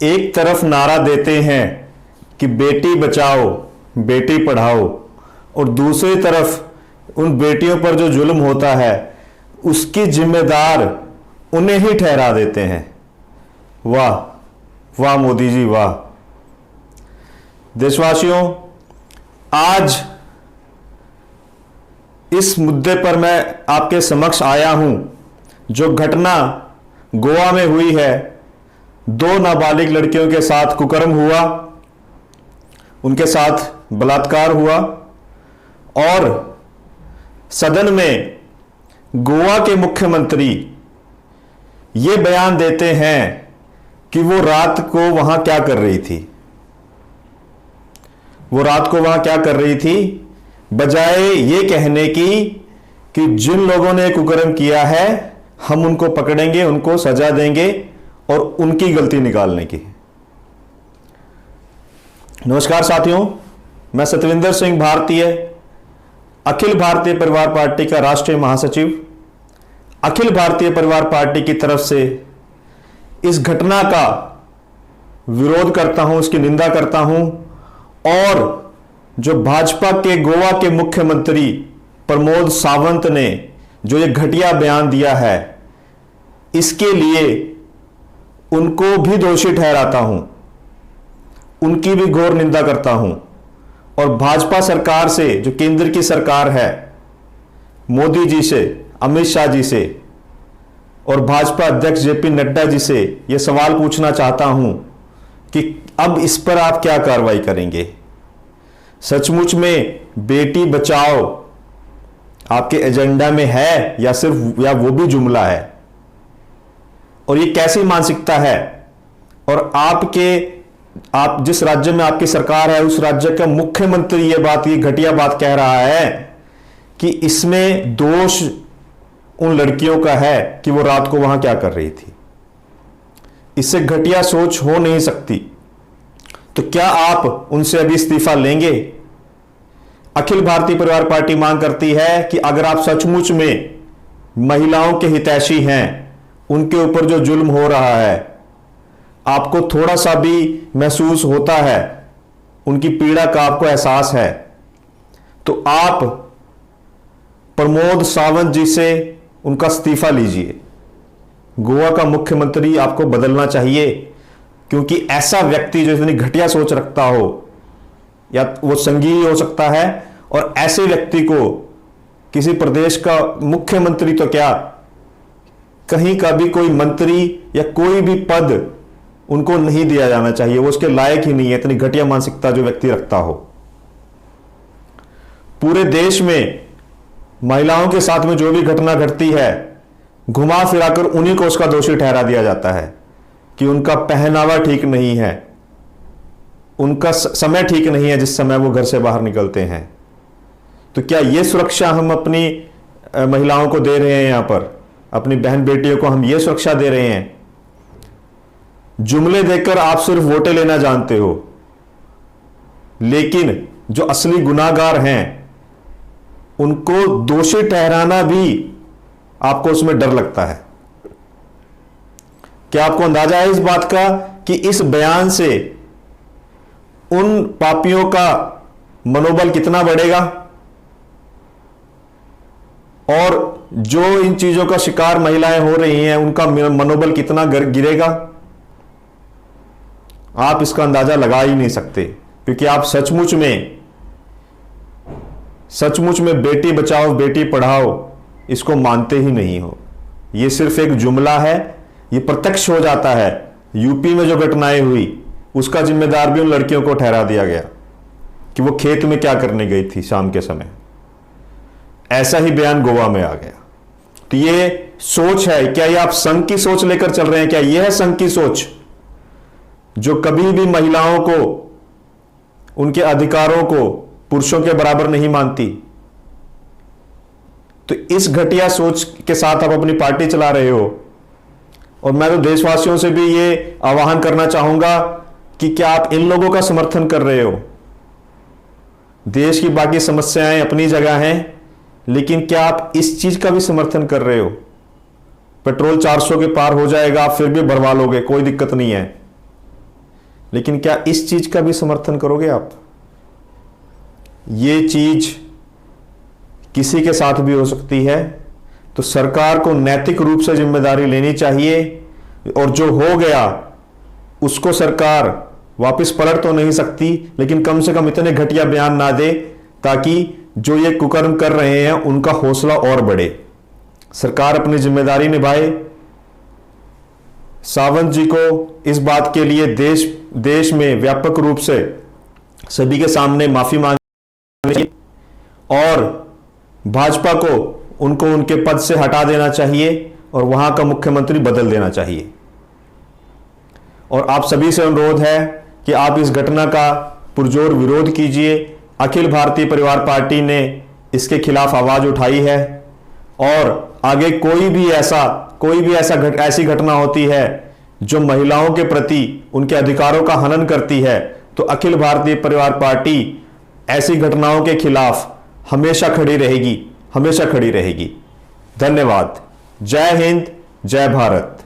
एक तरफ नारा देते हैं कि बेटी बचाओ बेटी पढ़ाओ, और दूसरी तरफ उन बेटियों पर जो जुल्म होता है उसकी जिम्मेदार उन्हें ही ठहरा देते हैं। वाह वाह मोदी जी वाह। देशवासियों, आज इस मुद्दे पर मैं आपके समक्ष आया हूं। जो घटना गोवा में हुई है, 2 नाबालिग लड़कियों के साथ कुकर्म हुआ, उनके साथ बलात्कार हुआ, और सदन में गोवा के मुख्यमंत्री ये बयान देते हैं कि वो रात को वहां क्या कर रही थी। वो रात को वहां क्या कर रही थी, बजाय ये कहने की कि जिन लोगों ने कुकर्म किया है हम उनको पकड़ेंगे, उनको सजा देंगे और उनकी गलती निकालने की। नमस्कार साथियों, मैं सतविंदर सिंह भारतीय, अखिल भारतीय परिवार पार्टी का राष्ट्रीय महासचिव, अखिल भारतीय परिवार पार्टी की तरफ से इस घटना का विरोध करता हूं, उसकी निंदा करता हूं, और जो भाजपा के गोवा के मुख्यमंत्री प्रमोद सावंत ने जो ये घटिया बयान दिया है, इसके लिए उनको भी दोषी ठहराता हूं, उनकी भी घोर निंदा करता हूं। और भाजपा सरकार से, जो केंद्र की सरकार है, मोदी जी से, अमित शाह जी से और भाजपा अध्यक्ष जेपी नड्डा जी से यह सवाल पूछना चाहता हूं कि अब इस पर आप क्या कार्रवाई करेंगे। सचमुच में बेटी बचाओ आपके एजेंडा में है या सिर्फ वो भी जुमला है, और ये कैसी मानसिकता है। और आप जिस राज्य में आपकी सरकार है, उस राज्य का मुख्यमंत्री ये घटिया बात कह रहा है कि इसमें दोष उन लड़कियों का है कि वो रात को वहां क्या कर रही थी। इससे घटिया सोच हो नहीं सकती। तो क्या आप उनसे अभी इस्तीफा लेंगे? अखिल भारतीय परिवार पार्टी मांग करती है कि अगर आप सचमुच में महिलाओं के हितैषी हैं, उनके ऊपर जो जुल्म हो रहा है आपको थोड़ा सा भी महसूस होता है, उनकी पीड़ा का आपको एहसास है, तो आप प्रमोद सावंत जी से उनका इस्तीफा लीजिए। गोवा का मुख्यमंत्री आपको बदलना चाहिए, क्योंकि ऐसा व्यक्ति जो इतनी घटिया सोच रखता हो, या वो संघीय हो सकता है, और ऐसे व्यक्ति को किसी प्रदेश का मुख्यमंत्री तो क्या, कहीं का भी कोई मंत्री या कोई भी पद उनको नहीं दिया जाना चाहिए। वो उसके लायक ही नहीं है, इतनी घटिया मानसिकता जो व्यक्ति रखता हो। पूरे देश में महिलाओं के साथ में जो भी घटना घटती है, घुमा फिराकर उन्हीं को उसका दोषी ठहरा दिया जाता है कि उनका पहनावा ठीक नहीं है, उनका समय ठीक नहीं है जिस समय वो घर से बाहर निकलते हैं। तो क्या ये सुरक्षा हम अपनी महिलाओं को दे रहे हैं? यहां पर अपनी बहन बेटियों को हम ये सुरक्षा दे रहे हैं? जुमले देकर आप सिर्फ वोटें लेना जानते हो, लेकिन जो असली गुनाहगार हैं उनको दोषी ठहराना भी आपको उसमें डर लगता है। क्या आपको अंदाजा है इस बात का कि इस बयान से उन पापियों का मनोबल कितना बढ़ेगा, और जो इन चीजों का शिकार महिलाएं हो रही हैं उनका मनोबल कितना गिरेगा? आप इसका अंदाजा लगा ही नहीं सकते, क्योंकि आप सचमुच में बेटी बचाओ बेटी पढ़ाओ इसको मानते ही नहीं हो। यह सिर्फ एक जुमला है। यह प्रत्यक्ष हो जाता है। यूपी में जो घटनाएं हुई उसका जिम्मेदार भी उन लड़कियों को ठहरा दिया गया कि वो खेत में क्या करने गई थी शाम के समय। ऐसा ही बयान गोवा में आ गया। तो ये सोच है, क्या ये आप संघ की सोच लेकर चल रहे हैं? क्या यह है संघ की सोच जो कभी भी महिलाओं को, उनके अधिकारों को पुरुषों के बराबर नहीं मानती? तो इस घटिया सोच के साथ आप अपनी पार्टी चला रहे हो। और मैं तो देशवासियों से भी ये आह्वान करना चाहूंगा कि क्या आप इन लोगों का समर्थन कर रहे हो? देश की बाकी समस्याएं अपनी जगह हैं, लेकिन क्या आप इस चीज का भी समर्थन कर रहे हो? पेट्रोल 400 के पार हो जाएगा, आप फिर भी भरवा लोगे, कोई दिक्कत नहीं है। लेकिन क्या इस चीज का भी समर्थन करोगे आप? ये चीज किसी के साथ भी हो सकती है, तो सरकार को नैतिक रूप से जिम्मेदारी लेनी चाहिए, और जो हो गया उसको सरकार वापस पलट तो नहीं सकती, लेकिन कम से कम इतने घटिया बयान ना दे ताकि जो ये कुकर्म कर रहे हैं उनका हौसला और बढ़े। सरकार अपनी जिम्मेदारी निभाए। सावंत जी को इस बात के लिए देश में व्यापक रूप से सभी के सामने माफी मांगनी चाहिए, और भाजपा को उनको उनके पद से हटा देना चाहिए और वहां का मुख्यमंत्री बदल देना चाहिए। और आप सभी से अनुरोध है कि आप इस घटना का पुरजोर विरोध कीजिए। अखिल भारतीय परिवार पार्टी ने इसके खिलाफ आवाज उठाई है, और आगे कोई भी ऐसी घटना होती है जो महिलाओं के प्रति उनके अधिकारों का हनन करती है, तो अखिल भारतीय परिवार पार्टी ऐसी घटनाओं के खिलाफ हमेशा खड़ी रहेगी। धन्यवाद। जय हिंद, जय भारत।